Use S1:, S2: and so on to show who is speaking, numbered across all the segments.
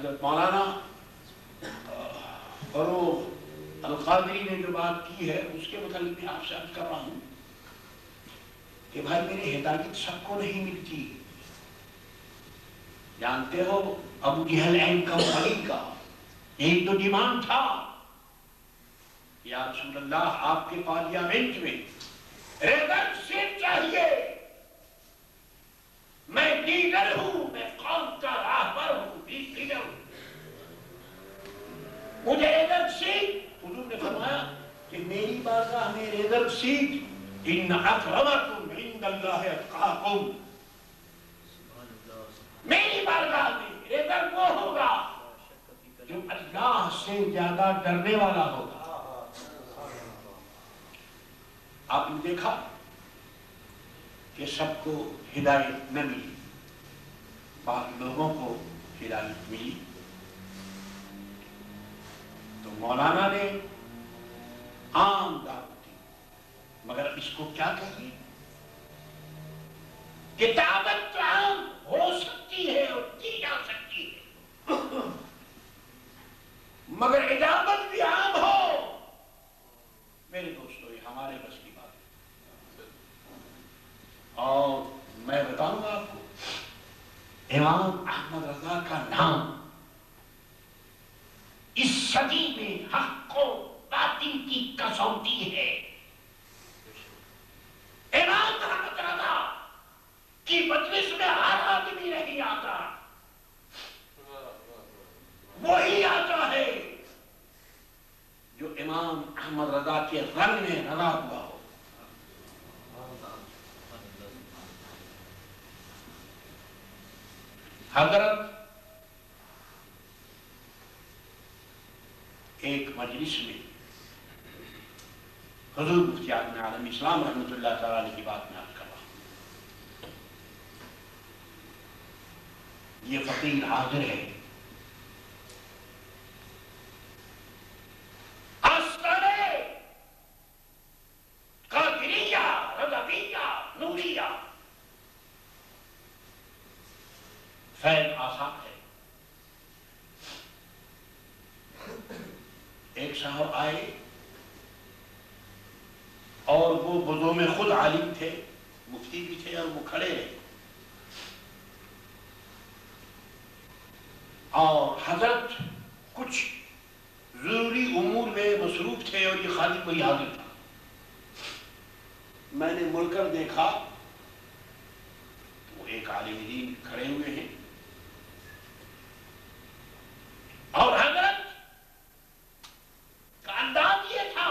S1: حضرت مولانا فروغ القادری نے جو بات کی ہے اس کے متعلق میں آپ سے عرض کر رہا ہوں کہ بھائی میری ہدایت سب کو نہیں ملتی. جانتے ہو ابو جہل عین کمپنی کا ایک تو ڈیمانڈ تھا یا رسول اللہ آپ کے پارلیامنٹ میں ریگن سیٹ چاہیے. میں لیڈر ہوں, میں قوم کا راہبر ہوں, لیڈر ہوں, مجھے ریگن سیٹ. حضور نے فرمایا کہ میری بارگاہ میں ریگن سیٹ ان اکرمکم عند اللہ اتقاکم. میری بارگاہ میں ریگن وہ ہوگا جو اللہ سے زیادہ ڈرنے والا ہوگا. آپ نے دیکھا کہ سب کو ہدایت نہ ملی, بعض لوگوں کو ہدایت ملی. تو مولانا نے عام دعوت دی, مگر اس کو کیا کہیے کہ دعوت عام ہو سکتی ہے اور کی جا سکتی ہے, مگر اجابت بھی عام ہو. میرے دوستو یہ ہمارے بس کی بات ہے. اور میں بتاؤں گا آپ کو, امام احمد رضا کا نام اس صدی میں حق و باطل کی کسوٹی ہے. امام احمد رضا کی مجلس میں ہر آدمی نہیں آتا, وہی آتا ہے جو امام احمد رضا کے رنگ میں رضا ہوا ہو. حضرت ایک مجلس میں حضور مفتی اعظم عالم اسلام رحمۃ اللہ تعالی کی بات میں عرض کر رہا ہوں. یہ فقیر حاضر ہے, قادریہ, رضویہ, نوریہ, فیض آسان ہے. ایک صاحب آئے اور وہ بزو میں خود عالم تھے, مفتی بھی تھے, اور وہ کھڑے رہے. اور حضرت کچھ ضروری امور میں مصروف تھے اور یہ خادم وہی حاضر تھا. میں نے مڑ کر دیکھا وہ ایک عالم دین کھڑے ہوئے ہیں, اور حضرت کا انداز یہ تھا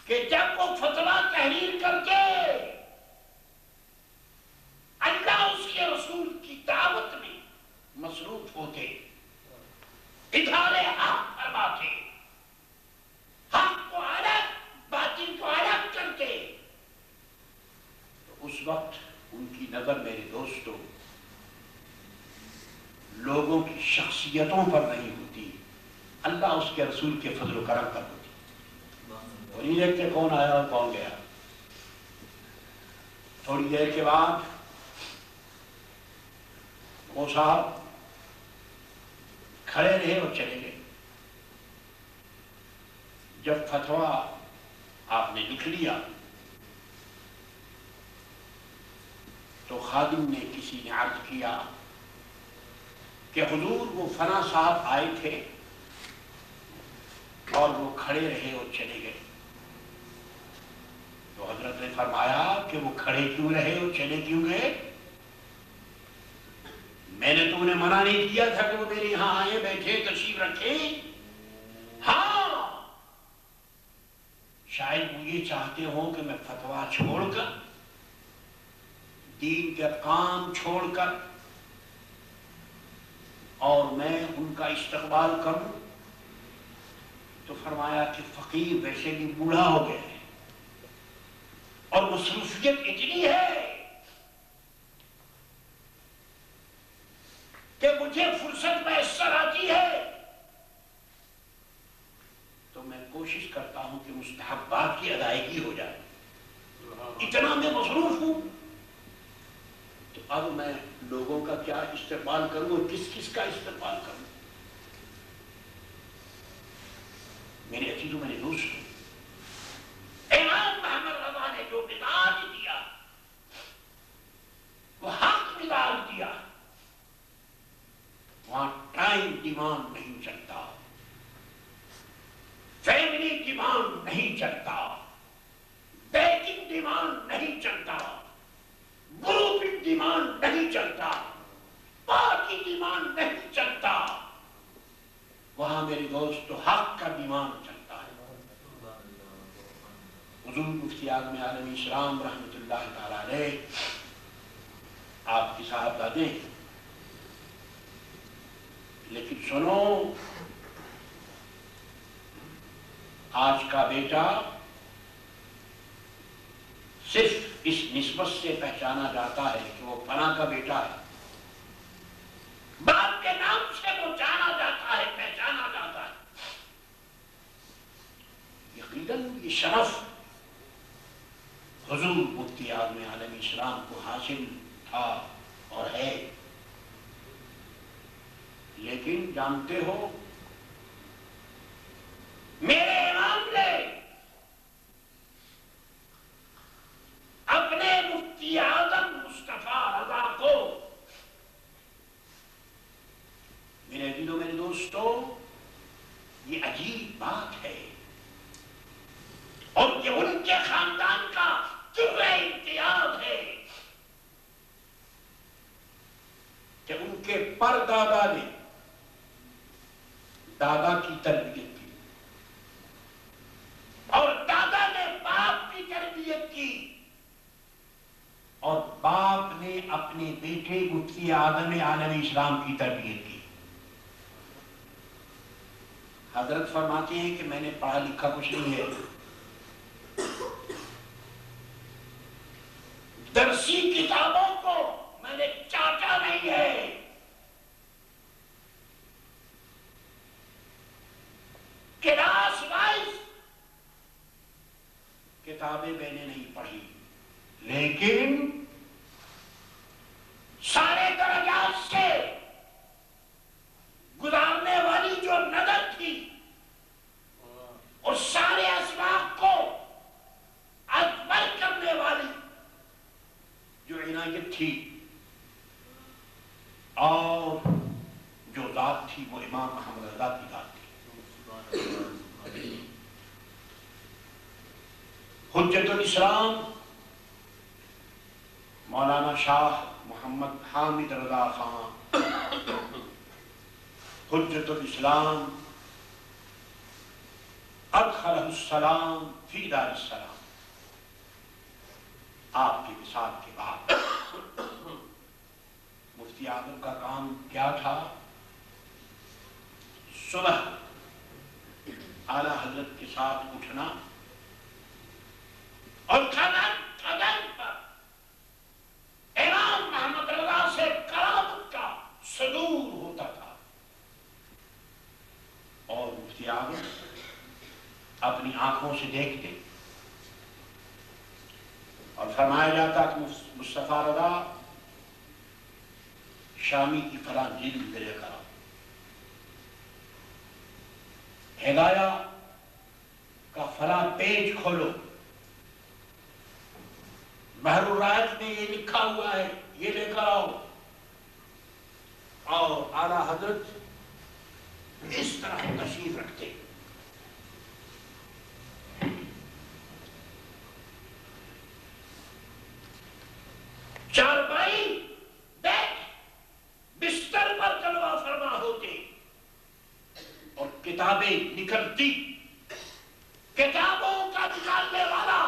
S1: کہ جب وہ فتویٰ تحریر کر کے اللہ اس کے رسول کی دعوت میں مصروف ہوتے, اظہار حق فرماتے, حق کو الگ باطل کو الگ کرتے, تو اس وقت ان کی نظر میرے دوستوں لوگوں کی شخصیتوں پر نہیں ہوتی, اللہ اس کے رسول کے فضل و کرم پر ہوتی. اور نہیں دیکھتے کون آیا اور کون گیا. تھوڑی دیر کے بعد وہ صاحب کھڑے رہے اور چلے گئے. جب فتویٰ آپ نے لکھ لیا تو خادم نے کسی نے عرض کیا کہ حضور وہ فلاں صاحب آئے تھے اور وہ کھڑے رہے اور چلے گئے. تو حضرت نے فرمایا کہ وہ کھڑے کیوں رہے اور چلے کیوں گئے؟ میں نے تو انہیں منع نہیں کیا تھا کہ وہ میرے یہاں آئے, بیٹھے, تشریف رکھے. ہاں شاید وہ یہ چاہتے ہوں کہ میں فتویٰ چھوڑ کر, دین کے کام چھوڑ کر, اور میں ان کا استقبال کروں. تو فرمایا کہ فقیر ویسے بھی بوڑھا ہو گیا ہے اور مصروفیت اتنی ہے کہ مجھے فرصت میسر آتی ہے تو میں کوشش کرتا ہوں کہ مستحبات کی ادائیگی ہو جائے. اتنا میں مصروف ہوں. تو اب میں لوگوں کا کیا استقبال کروں اور کس کس کا استقبال کروں؟ میرے عزیزوں، میرے دوستوں، امام محمد رضا نے جو مزاج دیا وہ حق مزاج دیا. وہاں ٹائم ڈیمانڈ نہیں چلتا، فیملی ڈیمانڈ نہیں چلتا، بیکنگ ڈیمانڈ نہیں چلتا، گروپ ڈیمانڈ نہیں چلتا، پارٹی ڈیمانڈ نہیں چلتا. وہاں میرے دوست حق کا ڈیمانڈ چلتا ہے. حضور مفتی اعظم عالم اسلام رحمۃ اللہ تعالی علیہ آپ کی صاحبزادے ہیں، لیکن سنو، آج کا بیٹا صرف اس نسبت سے پہچانا جاتا ہے کہ وہ فلاں کا بیٹا ہے، باپ کے نام سے وہ جانا جاتا ہے، پہچانا جاتا ہے. یقیناً یہ شرف حضور مفتی اعظم عالم اسلام کو حاصل تھا اور ہے، لیکن جانتے ہو میرے امام نے اپنے مفتی اعظم مصطفیٰ رضا کو، میرے عزیزوں میرے دوستوں، یہ عجیب بات ہے اور یہ ان کے خاندان کا جرہ امتیاز ہے کہ ان کے پردادا نے دادا کی تربیت کی اور دادا نے باپ کی تربیت کی اور باپ نے اپنے بیٹے مفتی اعظم عالم اسلام کی تربیت کی. حضرت فرماتے ہیں کہ میں نے پڑھا لکھا کچھ نہیں ہے، درسی کتابوں کو میں نے چاٹا نہیں ہے، کلاس وائز کتابیں میں نے نہیں پڑھی، لیکن سارے درجات سے گزارنے والی جو نظر تھی اور سارے اسباق کو ازبر کرنے والی جو عنایت تھی اور جو ذات تھی وہ امام محمد رضا کی ذات تھی. حجت الاسلام مولانا شاہ محمد حامد رضا خان، حجت الاسلام ادخلہ السلام فی دار السلام. آپ کی وصال کے بعد مفتی اعظم کا کام کیا تھا؟ صبح اعلیٰ حضرت کے ساتھ اٹھنا اور قدم قدم پر امام محمد رضا سے کرامت کا صدور ہوتا تھا، اور مفتی اعظم اپنی آنکھوں سے دیکھتے اور فرمایا جاتا کہ مصطفیٰ رضا شامی کی فلاں جلد لے کر آؤ، ہدایہ کا فلاں پیج کھولو، بحر الرائق میں یہ لکھا ہوا ہے یہ لے کر آؤ. اور اعلیٰ حضرت اس طرح تشریف رکھتے. چارپائی بیٹھ بستر پر جلوہ فرما ہوتے اور کتابیں نکلتی، کتابوں کا نکالنے والا،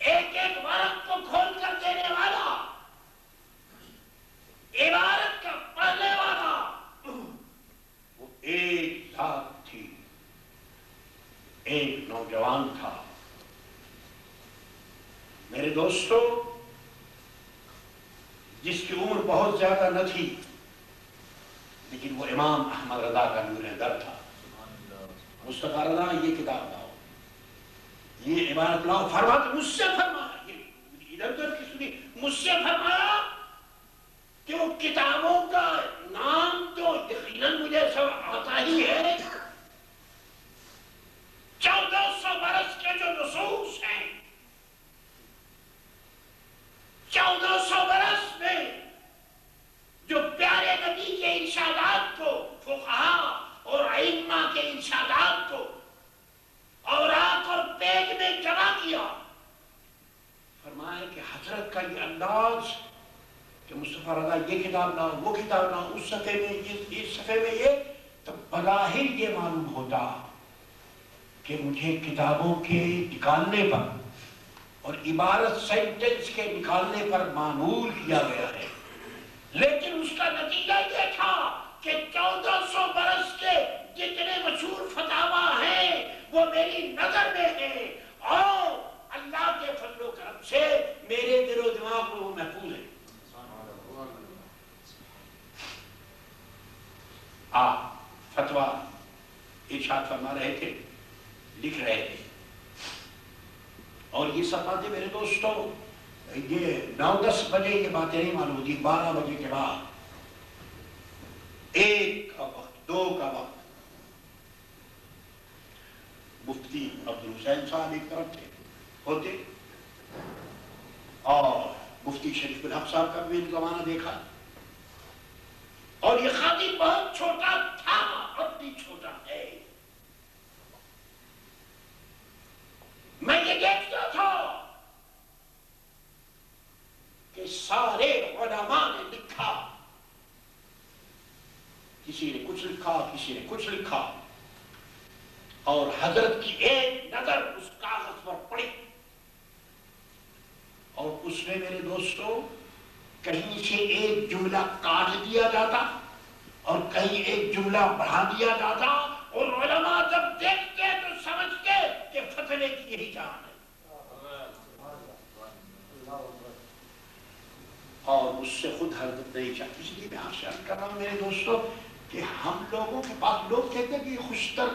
S1: ایک ایک ورق کو کھول کر دینے والا، عبارت کا پڑھنے والا، وہ ایک ذات تھی، ایک نوجوان تھا. میرے دوستو، جس کی عمر بہت زیادہ نہ تھی لیکن وہ امام احمد رضا کا نور در تھا. مصطفیٰ رضا یہ کتاب لاؤ، یہ عبارت لاؤ، فرماتے مجھ سے فرمایا، یہ ادھر ادھر کی سنی، مجھ سے فرمایا حضرت کا یہ انداز کہ مصطفیٰ رضا یہ کتاب نہ وہ کتاب نہ اس صفحے میں اس صفحے میں یہ، تو بظاہر یہ معلوم ہوتا کہ مجھے کتابوں کے نکالنے پر اور عبارت سینٹنس کے نکالنے پر معمول کیا گیا ہے، لیکن اس کا نتیجہ یہ تھا کہ 1400 برس کے جتنے مشہور فتاوا ہیں وہ میری نظر میں ہیں، اور اللہ کے فضل و کرم سے میرے دل و دماغ میں وہ محفوظ ہے۔ آپ فتویٰ ارشاد فرما رہے تھے، لکھ رہے تھے، اور یہ سب باتیں میرے دوستوں یہ 9-10 بجے یہ باتیں نہیں معلوم ہوتی، 12 بجے کے بعد 1 کا وقت 2 کا وقت مفتی عبدالحسین صاحب ایک طرف تھے ہوتے، اور مفتی شریف الحق صاحب کا بھی زمانہ دیکھا، اور یہ خادم بہت چھوٹا تھا، اب بھی چھوٹا ہے۔ میں یہ دیکھتا تھا کہ سارے علماء نے لکھا، کسی نے کچھ لکھا کسی نے کچھ لکھا، اور حضرت کی ایک نظر اس کاغذ پر پڑی، اور اس میں میرے دوستوں کہیں سے ایک جملہ کاٹ دیا جاتا اور کہیں ایک جملہ بڑھا دیا جاتا، اور علماء جب دیکھتے تو سمجھتے کہ فتوے کی یہی جان ہے، اور اس سے خود حضرت نہیں چاہتی۔ اس لیے میں آپ سے عرض کر رہا ہوں میرے دوستوں کہ ہم لوگوں کے پاس لوگ کہتے ہیں کہ یہ خوشتر